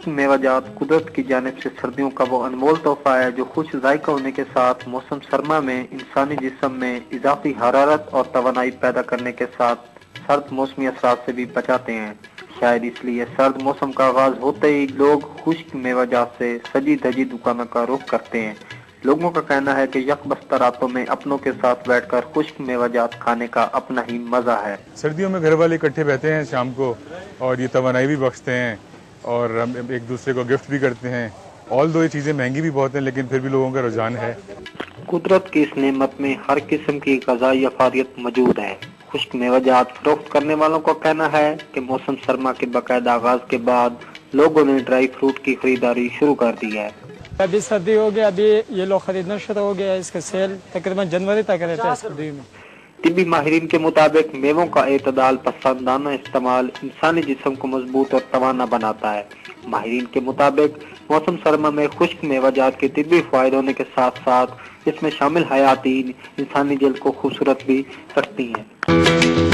खुश्क मेवाजात कुदरत की जानिब से सर्दियों का वो अनमोल तोहफा है जो खुश जायका होने के साथ मौसम सरमा में इंसानी जिस्म में इजाफी हरारत और तवानाई पैदा करने के साथ सर्द मौसमी असरात से भी बचाते हैं। शायद इसलिए सर्द मौसम का आगाज होते ही लोग खुश्क मेवाजात से सजी धजी दुकानों का रुख करते हैं। लोगों का कहना है कि यकबस्ता रातों में अपनों के साथ बैठकर खुश्क मेवाजात खाने का अपना ही मजा है। सर्दियों में घर वाले इकट्ठे बैठते हैं शाम को और ये तवानाई भी बख्शते हैं और हम एक दूसरे को गिफ्ट भी करते हैं। ऑल दो ये चीज़ें महंगी भी बहुत हैं लेकिन फिर भी लोगों का रुझान है। कुदरत की इस नेमत में हर किस्म की ग़िज़ाई अफादियत मौजूद है। खुश्क मेवाजात फरोख्त करने वालों का कहना है कि मौसम सरमा के बाकायदा आगाज के बाद लोगों ने ड्राई फ्रूट की खरीदारी शुरू कर दी है। अभी सर्दी हो गया, अभी ये लोग खरीदना शुरू हो गया। इसका सेल तकरीबन जनवरी तक रहता है सर्दी में। तिब्बी माहिरीन के मुताबिक मेवों का एतदाल पसंदाना इस्तेमाल इंसानी जिस्म को मजबूत और तवाना बनाता है। माहिरीन के मुताबिक मौसम सरमा में खुश्क मेवाजात के तिब्बी फायदे होने के साथ साथ इसमें शामिल हयातीन इंसानी जल्द को खूबसूरत भी रखती हैं।